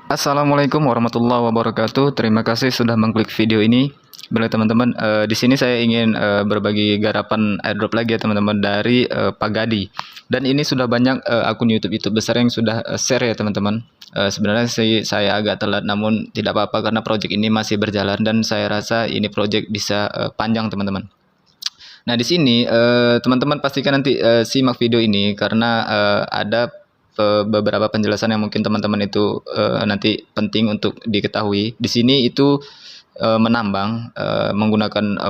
Assalamualaikum warahmatullahi wabarakatuh. Terima kasih sudah mengklik video ini. Baik teman-teman, di sini saya ingin berbagi garapan airdrop lagi ya teman-teman dari Pak Gadi. Dan ini sudah banyak akun YouTube besar yang sudah share ya teman-teman. Sebenarnya sih saya agak telat, namun tidak apa-apa karena project ini masih berjalan dan saya rasa ini project bisa panjang teman-teman. Nah, di sini teman-teman pastikan nanti simak video ini karena ada beberapa penjelasan yang mungkin teman-teman itu nanti penting untuk diketahui. Di sini itu menambang menggunakan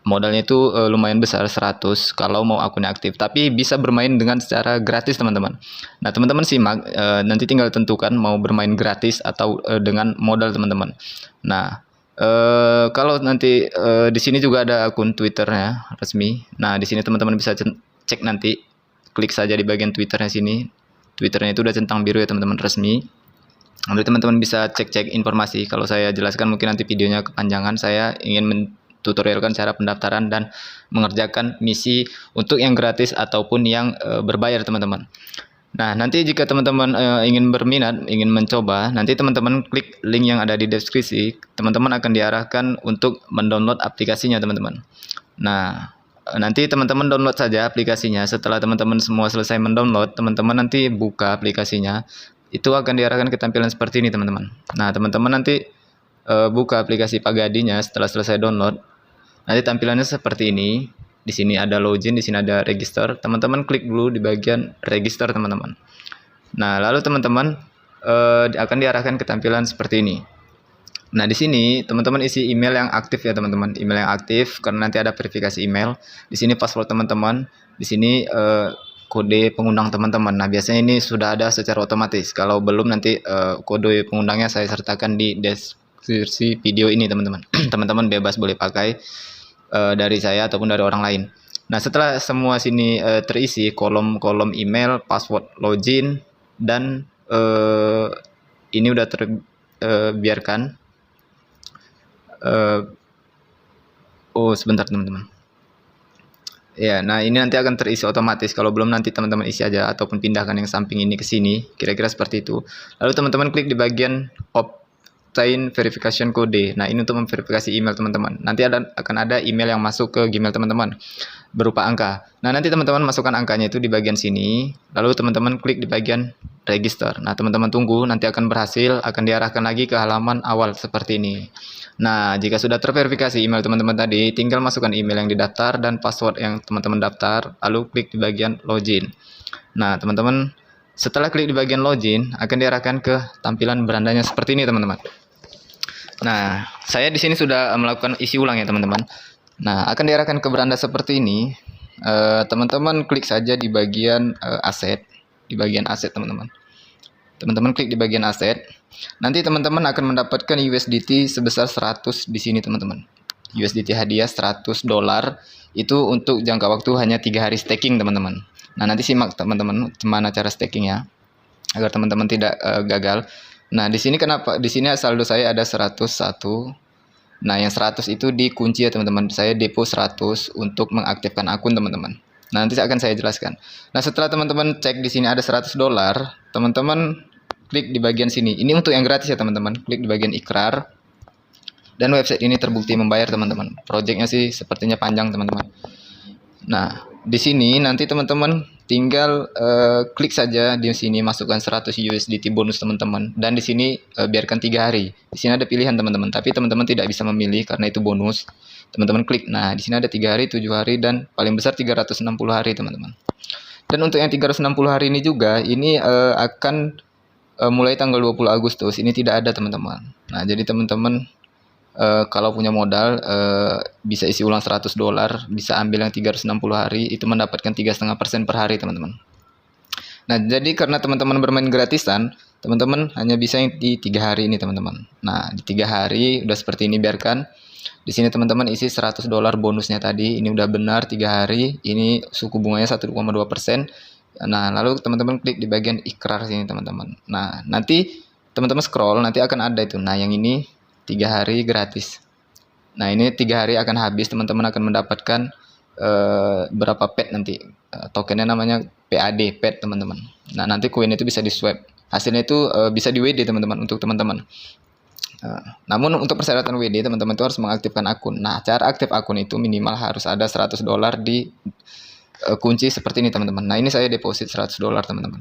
modalnya itu lumayan besar 100 kalau mau akunnya aktif, tapi bisa bermain dengan secara gratis teman-teman. Nah, teman-teman simak, nanti tinggal tentukan mau bermain gratis atau dengan modal teman-teman. Nah, kalau nanti di sini juga ada akun Twitternya resmi. Nah, di sini teman-teman bisa cek nanti, klik saja di bagian Twitternya sini. Twitternya itu udah centang biru ya teman-teman, resmi. Nanti teman-teman bisa cek-cek informasi. Kalau saya jelaskan mungkin nanti videonya kepanjangan. Saya ingin tutorialkan cara pendaftaran dan mengerjakan misi untuk yang gratis ataupun yang berbayar teman-teman. Nah, nanti jika teman-teman ingin berminat, ingin mencoba, nanti teman-teman klik link yang ada di deskripsi, teman-teman akan diarahkan untuk mendownload aplikasinya teman-teman. Nah, nanti teman-teman download saja aplikasinya. Setelah teman-teman semua selesai mendownload, teman-teman nanti buka aplikasinya, itu akan diarahkan ke tampilan seperti ini teman-teman. Nah, teman-teman nanti buka aplikasi Pak Gadinya setelah selesai download, nanti tampilannya seperti ini. Di sini ada login, di sini ada register. Teman-teman klik dulu di bagian register teman-teman. Nah, lalu teman-teman akan diarahkan ke tampilan seperti ini. Nah, di sini teman-teman isi email yang aktif ya teman-teman. Email yang aktif karena nanti ada verifikasi email. Di sini password teman-teman. Di sini kode pengundang teman-teman. Nah, biasanya ini sudah ada secara otomatis. Kalau belum nanti kode pengundangnya saya sertakan di deskripsi video ini teman-teman. Teman-teman bebas boleh pakai dari saya ataupun dari orang lain. Nah, setelah semua sini terisi kolom-kolom email, password, login, dan ini udah terbiarkan. Oh, sebentar teman-teman. Ya, nah ini nanti akan terisi otomatis. Kalau belum nanti teman-teman isi aja ataupun pindahkan yang samping ini ke sini. Kira-kira seperti itu. Lalu teman-teman klik di bagian obtain verification code. Nah, ini untuk memverifikasi email teman-teman. Nanti akan ada email yang masuk ke Gmail teman-teman berupa angka. Nah, nanti teman-teman masukkan angkanya itu di bagian sini. Lalu teman-teman klik di bagian register. Nah, teman-teman tunggu, nanti akan berhasil, akan diarahkan lagi ke halaman awal seperti ini. Nah, jika sudah terverifikasi email teman-teman tadi, tinggal masukkan email yang didaftar dan password yang teman-teman daftar, lalu klik di bagian login. Nah, teman-teman setelah klik di bagian login, akan diarahkan ke tampilan berandanya seperti ini, teman-teman. Nah, saya di sini sudah melakukan isi ulang ya, teman-teman. Nah, akan diarahkan ke beranda seperti ini. Teman-teman klik saja di bagian aset, di bagian aset, teman-teman. Teman-teman klik di bagian aset. Nanti teman-teman akan mendapatkan USDT sebesar 100 di sini, teman-teman. USDT hadiah $100 itu untuk jangka waktu hanya 3 hari staking, teman-teman. Nah, nanti simak teman-teman gimana cara stakingnya agar teman-teman tidak gagal. Nah, di sini kenapa? Di sini saldo saya ada 101. Nah, yang 100 itu dikunci ya teman-teman. Saya depo 100 untuk mengaktifkan akun teman-teman. Nah, nanti akan saya jelaskan. Nah, setelah teman-teman cek di sini ada $100, teman-teman klik di bagian sini. Ini untuk yang gratis ya teman-teman. Klik di bagian ikrar. Dan website ini terbukti membayar teman-teman. Projectnya sih sepertinya panjang teman-teman. Nah, di sini nanti teman-teman tinggal klik saja di sini, masukkan 100 USDT bonus teman-teman, dan di sini biarkan 3 hari. Di sini ada pilihan teman-teman, tapi teman-teman tidak bisa memilih karena itu bonus. Teman-teman klik. Nah, di sini ada 3 hari, 7 hari, dan paling besar 360 hari teman-teman. Dan untuk yang 360 hari ini juga, ini akan mulai tanggal 20 Agustus. Ini tidak ada teman-teman. Nah, jadi teman-teman kalau punya modal bisa isi ulang $100, bisa ambil yang 360 hari, itu mendapatkan 3,5% per hari teman-teman. Nah, jadi karena teman-teman bermain gratisan, teman-teman hanya bisa yang di 3 hari ini teman-teman. Nah, di 3 hari udah seperti ini, biarkan. Di sini teman-teman isi $100 bonusnya tadi, ini udah benar 3 hari, ini suku bunganya 1,2%. Nah, lalu teman-teman klik di bagian ikrar sini teman-teman. Nah, nanti teman-teman scroll, nanti akan ada itu. Nah, yang ini 3 hari gratis. Nah, ini 3 hari akan habis, teman-teman akan mendapatkan berapa pet nanti. Tokennya namanya PAD, pet teman-teman. Nah, nanti koin itu bisa di swap. hasilnya itu bisa di WD teman-teman untuk teman-teman. Namun untuk persyaratan WD teman-teman itu harus mengaktifkan akun. Nah, cara aktif akun itu minimal harus ada $100 di kunci seperti ini teman-teman. Nah, ini saya deposit $100 teman-teman.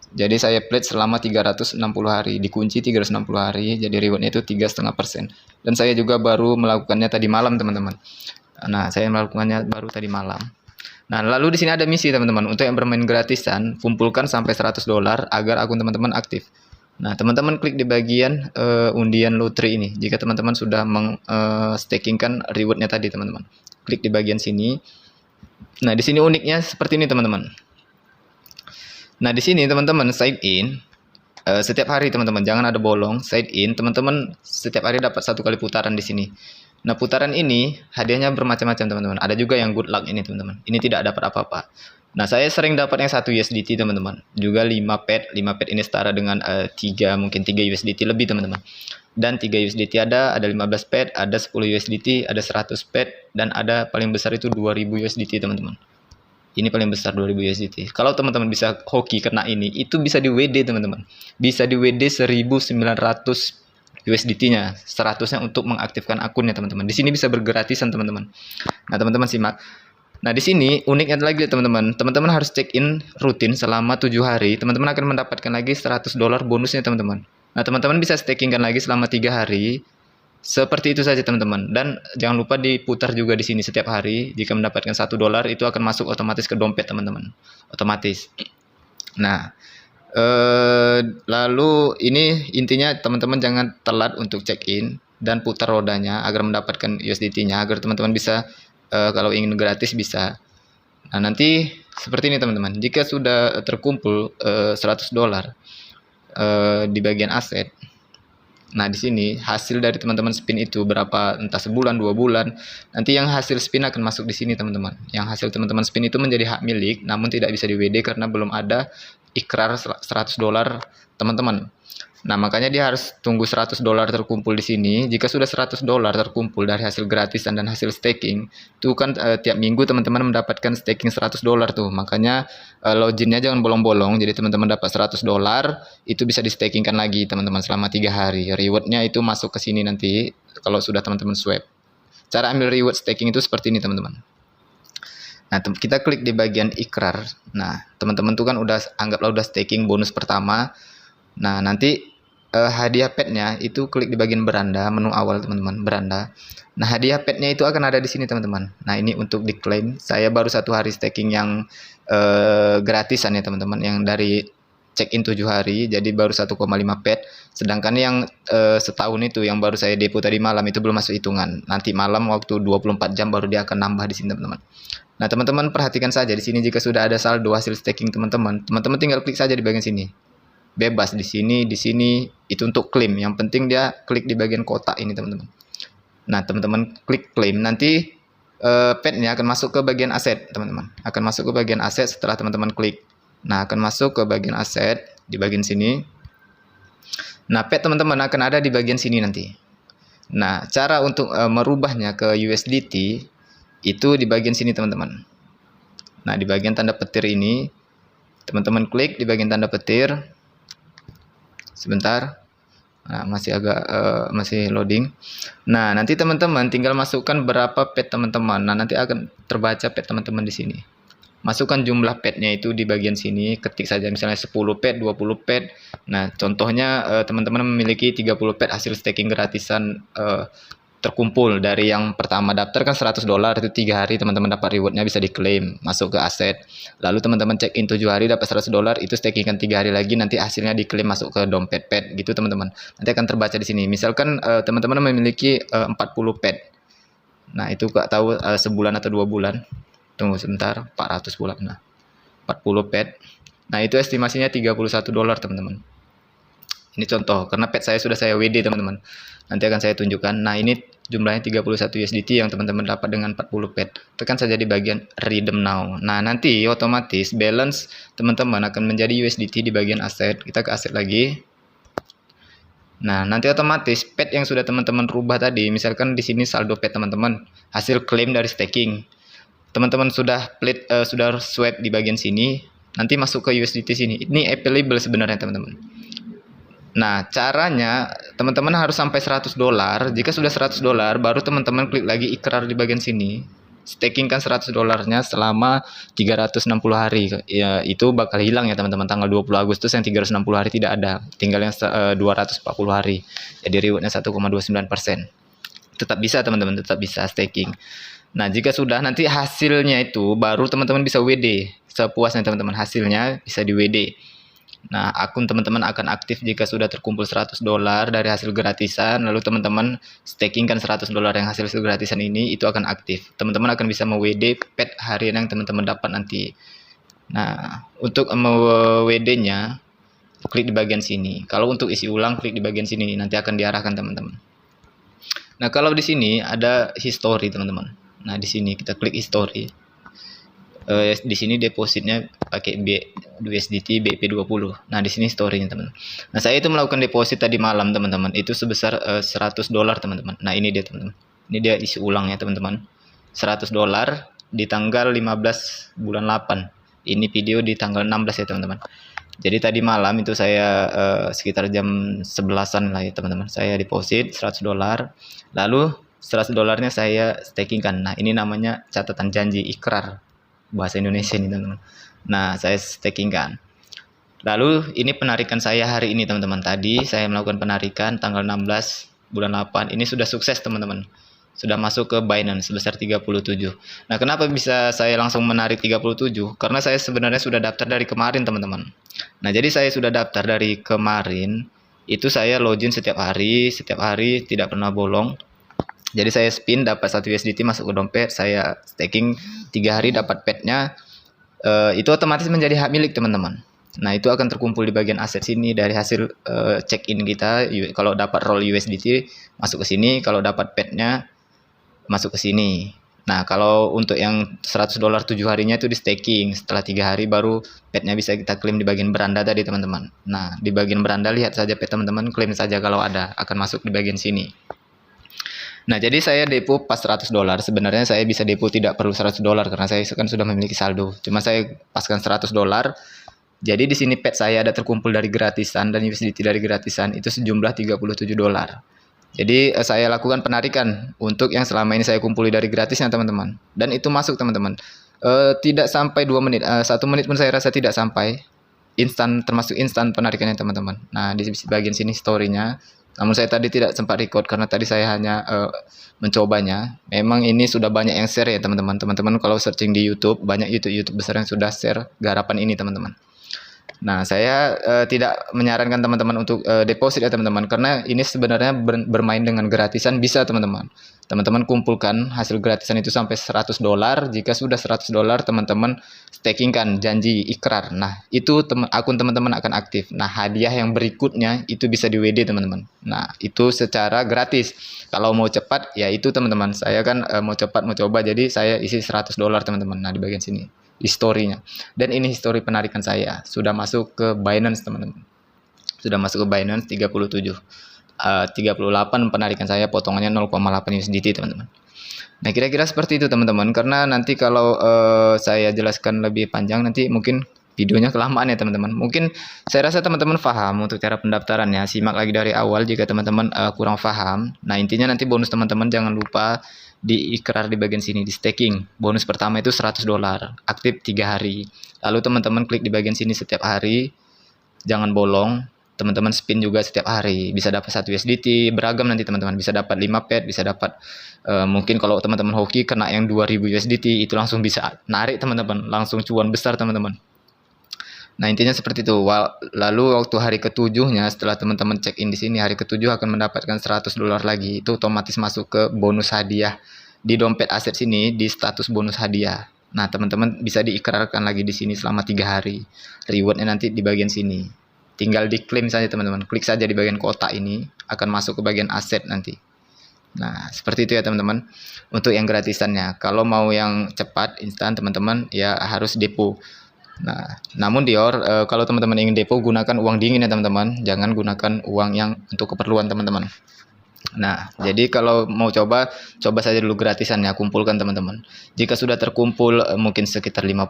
Jadi saya pledge selama 360 hari, dikunci 360 hari, jadi rewardnya itu 3,5%. Dan saya juga baru melakukannya tadi malam teman-teman. Nah, saya melakukannya baru tadi malam. Nah, lalu di sini ada misi teman-teman, untuk yang bermain gratisan, kumpulkan sampai $100 agar akun teman-teman aktif. Nah, teman-teman klik di bagian undian lotre ini, jika teman-teman sudah stakingkan rewardnya tadi teman-teman. Klik di bagian sini. Nah, di sini uniknya seperti ini teman-teman. Nah, di sini teman-teman sign in setiap hari teman-teman, jangan ada bolong. Sign in teman-teman setiap hari dapat 1 kali putaran di sini. Nah, putaran ini hadiahnya bermacam-macam teman-teman. Ada juga yang good luck ini teman-teman. Ini tidak dapat apa-apa. Nah, saya sering dapat yang 1 USDT teman-teman. Juga 5 pet. 5 pet ini setara dengan 3 USDT lebih teman-teman. Dan 3 USDT ada 15 pet, ada 10 USDT, ada 100 pet, dan ada paling besar itu 2000 USDT teman-teman. Ini paling besar 2000 USDT. Kalau teman-teman bisa hoki kena ini, itu bisa di WD teman-teman. Bisa di WD 1900 USDT-nya, 100-nya untuk mengaktifkan akunnya teman-teman. Di sini bisa bergratisan teman-teman. Nah, teman-teman simak. Nah, di sini uniknya lagi teman-teman. Teman-teman harus check in rutin selama 7 hari. Teman-teman akan mendapatkan lagi $100 bonusnya teman-teman. Nah, teman-teman bisa stakingkan lagi selama 3 hari. Seperti itu saja teman-teman. Dan jangan lupa diputar juga di sini setiap hari. Jika mendapatkan $1 itu akan masuk otomatis ke dompet teman-teman. Otomatis. Nah, lalu ini intinya teman-teman jangan telat untuk check in dan putar rodanya agar mendapatkan USDT-nya, agar teman-teman bisa kalau ingin gratis bisa. Nah, nanti seperti ini teman-teman. Jika sudah terkumpul $100 di bagian aset. Nah, di sini hasil dari teman-teman spin itu berapa, entah sebulan, 2 bulan. Nanti yang hasil spin akan masuk di sini teman-teman. Yang hasil teman-teman spin itu menjadi hak milik, namun tidak bisa di WD karena belum ada ikrar $100 teman-teman. Nah, makanya dia harus tunggu $100 terkumpul di sini. Jika sudah $100 terkumpul dari hasil gratisan dan hasil staking, itu kan tiap minggu teman-teman mendapatkan staking $100 tuh. Makanya loginnya jangan bolong-bolong. Jadi teman-teman dapat $100, itu bisa di stakingkan lagi teman-teman selama 3 hari. Rewardnya itu masuk ke sini nanti kalau sudah teman-teman swap. Cara ambil reward staking itu seperti ini teman-teman. Nah, kita klik di bagian ikrar. Nah, teman-teman tuh kan anggaplah udah staking bonus pertama. Nah, nanti hadiah petnya itu klik di bagian beranda, menu awal teman-teman, beranda. Nah, hadiah petnya itu akan ada di sini teman-teman. Nah, ini untuk diklaim. Saya baru 1 hari staking yang gratisan ya teman-teman, yang dari check in 7 hari, jadi baru 1,5 pet. Sedangkan yang setahun itu yang baru saya depo tadi malam itu belum masuk hitungan. Nanti malam waktu 24 jam baru dia akan nambah di sini teman-teman. Nah, teman-teman perhatikan saja di sini jika sudah ada saldo hasil staking teman-teman, teman-teman tinggal klik saja di bagian sini. Bebas di sini itu untuk klaim. Yang penting dia klik di bagian kotak ini teman-teman. Nah, teman-teman klik klaim, nanti petnya akan masuk ke bagian aset teman-teman. Akan masuk ke bagian aset setelah teman-teman klik. Nah, akan masuk ke bagian aset di bagian sini. Nah, pet teman-teman akan ada di bagian sini nanti. Nah, cara untuk merubahnya ke USDT itu di bagian sini teman-teman. Nah, di bagian tanda petir ini teman-teman klik di bagian tanda petir. Sebentar. Nah, masih agak masih loading. Nah, nanti teman-teman tinggal masukkan berapa pet teman-teman. Nah, nanti akan terbaca pet teman-teman di sini. Masukkan jumlah petnya itu di bagian sini, ketik saja misalnya 10 pet, 20 pet. Nah, contohnya teman-teman memiliki 30 pet hasil staking gratisan terkumpul dari yang pertama daftar kan $100, itu 3 hari teman-teman dapat rewardnya bisa diklaim masuk ke aset. Lalu teman-teman check in 7 hari dapat $100, itu stakingkan 3 hari lagi, nanti hasilnya diklaim masuk ke dompet pet gitu teman-teman. Nanti akan terbaca di sini. Misalkan teman-teman memiliki 40 pet. Nah, itu gak tahu sebulan atau 2 bulan. Tunggu sebentar, 400 bulan. Nah, 40 pet. Nah, itu estimasinya $31 teman-teman. Ini contoh, karena pet saya sudah saya WD teman-teman. Nanti akan saya tunjukkan. Nah, ini jumlahnya 31 USDT yang teman-teman dapat dengan 40 pet. Tekan saja di bagian redeem now. Nah, nanti otomatis balance teman-teman akan menjadi USDT di bagian aset. Kita ke aset lagi. Nah, nanti otomatis pet yang sudah teman-teman rubah tadi, misalkan di sini saldo pet teman-teman, hasil klaim dari staking. Teman-teman sudah swap di bagian sini. nanti masuk ke USDT sini. Ini available sebenarnya teman-teman. Nah, caranya teman-teman harus sampai $100. Jika sudah $100, baru teman-teman klik lagi ikrar di bagian sini. Stakingkan $100-nya selama 360 hari. Ya, itu bakal hilang ya teman-teman. Tanggal 20 Agustus yang 360 hari tidak ada. Tinggal yang 240 hari. Jadi rewardnya 1,29%. Tetap bisa teman-teman, tetap bisa staking. Nah, jika sudah nanti hasilnya itu baru teman-teman bisa WD. Sepuasnya teman-teman, hasilnya bisa di WD. Nah, akun teman-teman akan aktif jika sudah terkumpul $100 dari hasil gratisan, lalu teman-teman stakingkan $100 yang hasil gratisan ini, itu akan aktif. Teman-teman akan bisa me-WD pet harian yang teman-teman dapat nanti. Nah, untuk me-WD-nya, klik di bagian sini. Kalau untuk isi ulang, klik di bagian sini, nanti akan diarahkan teman-teman. Nah, kalau di sini ada history teman-teman. Nah, di sini kita klik history. Di sini depositnya pakai USDT BP20. Nah, di sini story-nya teman-teman. Nah, saya itu melakukan deposit tadi malam teman-teman. Itu sebesar $100 teman-teman. Nah, ini dia teman-teman. Ini dia isi ulang ya teman-teman. $100 di tanggal 15 bulan 8. Ini video di tanggal 16 ya teman-teman. Jadi tadi malam itu saya sekitar jam 11-an lah ya teman-teman. Saya deposit $100. Lalu $100-nya saya stakingkan. Nah, ini namanya catatan janji ikrar. Bahasa Indonesia ini teman-teman. Nah, saya stakingkan. Lalu ini penarikan saya hari ini teman-teman. Tadi saya melakukan penarikan tanggal 16 bulan 8. Ini sudah sukses teman-teman. Sudah masuk ke Binance sebesar 37. Nah, kenapa bisa saya langsung menarik 37? Karena saya sebenarnya sudah daftar dari kemarin teman-teman. Nah, jadi saya sudah daftar dari kemarin. Itu saya login setiap hari tidak pernah bolong. Jadi saya spin dapat 1 USDT masuk ke dompet, saya staking 3 hari dapat petnya, itu otomatis menjadi hak milik teman-teman. Nah, itu akan terkumpul di bagian aset sini dari hasil check-in kita. Kalau dapat roll USDT masuk ke sini, kalau dapat petnya masuk ke sini. Nah, kalau untuk yang $100 7 harinya itu di staking, setelah 3 hari baru petnya bisa kita klaim di bagian beranda tadi teman-teman. Nah, di bagian beranda lihat saja pet teman-teman, klaim saja kalau ada, akan masuk di bagian sini. Nah, jadi saya depo pas $100. Sebenarnya saya bisa depo tidak perlu $100 karena saya kan sudah memiliki saldo. Cuma saya paskan $100. Jadi di sini pet saya ada terkumpul dari gratisan dan USDT dari gratisan itu sejumlah $37. Jadi saya lakukan penarikan untuk yang selama ini saya kumpuli dari gratisnya teman-teman. Dan itu masuk teman-teman. Tidak sampai 2 menit. 1 menit pun saya rasa tidak sampai. Instan, termasuk instan penarikannya teman-teman. Nah, di bagian sini story-nya. Namun saya tadi tidak sempat record karena tadi saya hanya mencobanya. Memang ini sudah banyak yang share ya teman-teman. Teman-teman kalau searching di YouTube, banyak YouTube besar yang sudah share garapan ini teman-teman. Nah, saya tidak menyarankan teman-teman untuk deposit ya teman-teman, karena ini sebenarnya bermain dengan gratisan bisa teman-teman. Teman-teman kumpulkan hasil gratisan itu sampai $100. Jika sudah $100, teman-teman stakingkan janji ikrar. Nah, itu akun teman-teman akan aktif. Nah, hadiah yang berikutnya itu bisa di WD teman-teman. Nah, itu secara gratis. Kalau mau cepat, ya itu teman-teman. Saya kan mau cepat, mau coba, jadi saya isi $100 teman-teman. Nah, di bagian sini historinya. Dan ini histori penarikan saya. Sudah masuk ke Binance teman-teman. Sudah masuk ke Binance 38 penarikan saya, potongannya 0,8 USDT teman-teman. Nah, kira-kira seperti itu teman-teman. Karena nanti kalau saya jelaskan lebih panjang nanti mungkin videonya kelamaan ya teman-teman. Mungkin saya rasa teman-teman paham untuk cara pendaftarannya. Simak lagi dari awal jika teman-teman kurang paham. Nah, intinya nanti bonus teman-teman jangan lupa diikrar di bagian sini, di staking. Bonus pertama itu $100, aktif 3 hari. Lalu teman-teman klik di bagian sini setiap hari, jangan bolong. Teman-teman spin juga setiap hari, bisa dapat 1 USDT, beragam nanti teman-teman, bisa dapat 5 pet, bisa dapat mungkin kalau teman-teman hoki kena yang 2000 USDT, itu langsung bisa narik teman-teman, langsung cuan besar teman-teman. Nah, intinya seperti itu. Lalu waktu hari ketujuhnya, setelah teman-teman check in di sini, hari ketujuh akan mendapatkan $100 lagi. Itu otomatis masuk ke bonus hadiah di dompet aset sini, di status bonus hadiah. Nah, teman-teman bisa diikrarkan lagi di sini selama 3 hari. Rewardnya nanti di bagian sini. Tinggal diklaim saja teman-teman. Klik saja di bagian kotak ini, akan masuk ke bagian aset nanti. Nah, seperti itu ya teman-teman. Untuk yang gratisannya. Kalau mau yang cepat, instan teman-teman, ya harus depo. Nah, namun Dior, kalau teman-teman ingin depo, gunakan uang dingin ya teman-teman. Jangan gunakan uang yang untuk keperluan teman-teman. Nah, jadi kalau mau coba saja dulu gratisan ya, kumpulkan teman-teman. Jika sudah terkumpul mungkin sekitar $50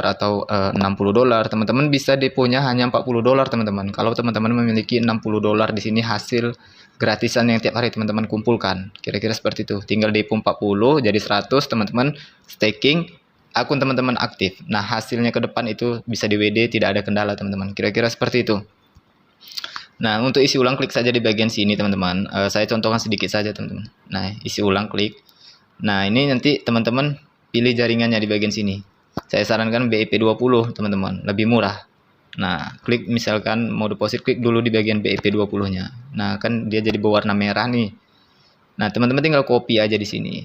atau $60, teman-teman bisa deponya hanya $40 teman-teman. Kalau teman-teman memiliki $60 di sini hasil gratisan yang tiap hari teman-teman kumpulkan. Kira-kira seperti itu. Tinggal depo 40 jadi 100, teman-teman staking, akun teman-teman aktif. Nah, hasilnya ke depan itu bisa di WD, tidak ada kendala teman-teman. Kira-kira seperti itu. Nah, untuk isi ulang klik saja di bagian sini teman-teman. Saya contohkan sedikit saja teman-teman. Nah, isi ulang klik. Nah, ini nanti teman-teman pilih jaringannya di bagian sini. Saya sarankan BEP20 teman-teman, lebih murah. Nah, klik misalkan mau deposit, klik dulu di bagian BEP20-nya. Nah, kan dia jadi berwarna merah nih. Nah, teman-teman tinggal copy aja di sini.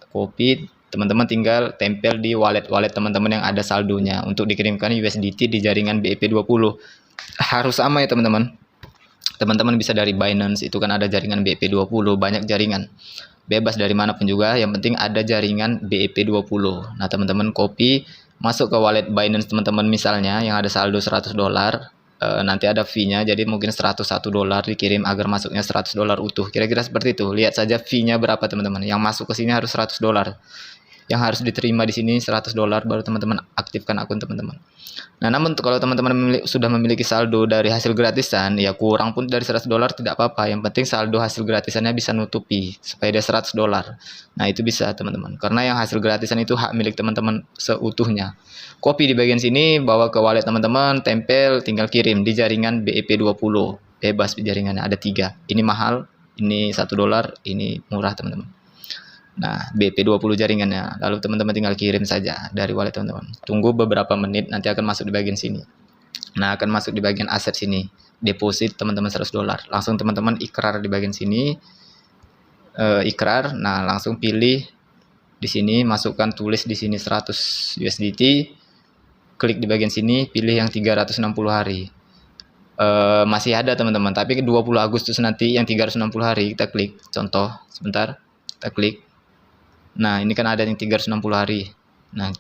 Copy, teman-teman tinggal tempel di wallet-wallet teman-teman yang ada saldonya untuk dikirimkan USDT di jaringan BEP20. Harus sama ya teman-teman. Teman-teman bisa dari Binance, itu kan ada jaringan BEP20, banyak jaringan. Bebas dari manapun juga, yang penting ada jaringan BEP20. Nah, teman-teman copy, masuk ke wallet Binance teman-teman misalnya yang ada saldo $100, nanti ada fee-nya, jadi mungkin $101 dikirim agar masuknya $100 utuh. Kira-kira seperti itu. Lihat saja fee-nya berapa teman-teman. Yang masuk ke sini harus $100. Yang harus diterima di sini $100, baru teman-teman aktifkan akun teman-teman. Nah, namun kalau teman-teman sudah memiliki saldo dari hasil gratisan, ya kurang pun dari $100 tidak apa-apa. Yang penting saldo hasil gratisannya bisa nutupi supaya dia $100. Nah, itu bisa teman-teman. Karena yang hasil gratisan itu hak milik teman-teman seutuhnya. Copy di bagian sini, bawa ke wallet teman-teman, tempel, tinggal kirim di jaringan BEP20. Bebas jaringannya ada 3. Ini mahal, ini $1, ini murah teman-teman. Nah, BP20 jaringannya. Lalu teman-teman tinggal kirim saja dari wallet teman-teman. Tunggu beberapa menit, nanti akan masuk di bagian sini. Nah, akan masuk di bagian aset sini. Deposit teman-teman $100. Langsung teman-teman ikrar di bagian sini. Ikrar. Nah, langsung pilih di sini, masukkan, tulis di sini 100 USDT. Klik di bagian sini, pilih yang 360 hari. Masih ada teman-teman, tapi 20 Agustus nanti yang 360 hari kita klik. Contoh, sebentar. Kita klik. Nah, ini kan ada yang 360 hari. Nah,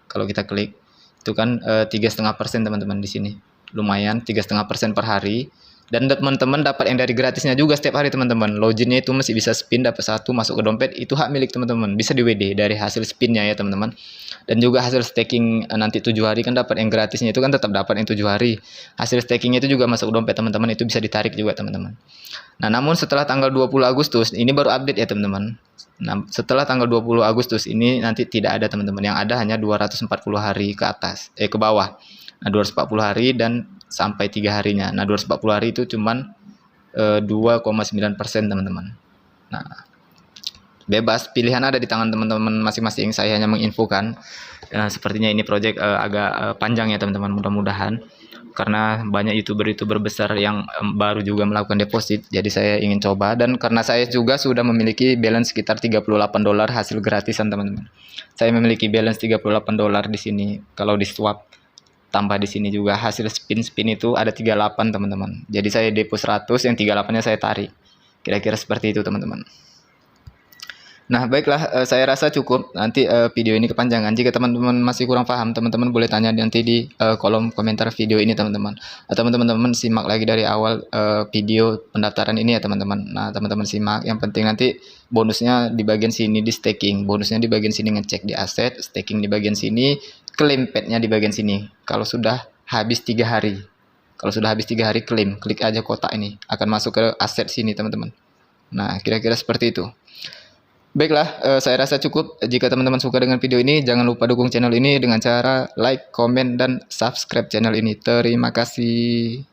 kalau kita klik, itu kan 3,5% teman-teman di sini. Lumayan, 3,5% per hari. Dan teman-teman dapat yang dari gratisnya juga setiap hari teman-teman. Loginnya itu masih bisa spin, dapat 1 masuk ke dompet, itu hak milik teman-teman. Bisa di WD dari hasil spinnya ya teman-teman. Dan juga hasil staking nanti 7 hari kan dapat yang gratisnya itu kan tetap dapat yang 7 hari. Hasil stakingnya itu juga masuk ke dompet teman-teman, itu bisa ditarik juga teman-teman. Nah, namun setelah tanggal 20 Agustus, ini baru update ya teman-teman. Nah, setelah tanggal 20 Agustus ini nanti tidak ada teman-teman. Yang ada hanya 240 hari ke atas, ke bawah. Nah, 240 hari dan sampai 3 harinya. Nah, 240 hari itu cuman 2,9% teman-teman. Nah, bebas, pilihan ada di tangan teman-teman masing-masing. Saya hanya menginfokan. Sepertinya ini project agak panjang ya teman-teman, mudah-mudahan. Karena banyak youtuber besar yang baru juga melakukan deposit, jadi saya ingin coba. Dan karena saya juga sudah memiliki balance sekitar $38 hasil gratisan teman-teman. Saya memiliki balance $38 di sini. Kalau di swap tambah di sini juga hasil spin itu ada 38 teman-teman. Jadi saya depo 100, yang 38-nya saya tarik. Kira-kira seperti itu teman-teman. Nah, baiklah, saya rasa cukup. Nanti video ini kepanjangan. Jika teman-teman masih kurang paham, teman-teman boleh tanya nanti di kolom komentar video ini, teman-teman. Atau teman-teman simak lagi dari awal video pendaftaran ini ya, teman-teman. Nah, teman-teman simak. Yang penting nanti bonusnya di bagian sini di staking. Bonusnya di bagian sini ngecek di aset, staking di bagian sini, claim pad-nya di bagian sini. Kalau sudah habis 3 hari. Kalau sudah habis 3 hari klaim, klik aja kotak ini. Akan masuk ke aset sini, teman-teman. Nah, kira-kira seperti itu. Baiklah, saya rasa cukup. Jika teman-teman suka dengan video ini, jangan lupa dukung channel ini dengan cara like, komen, dan subscribe channel ini. Terima kasih.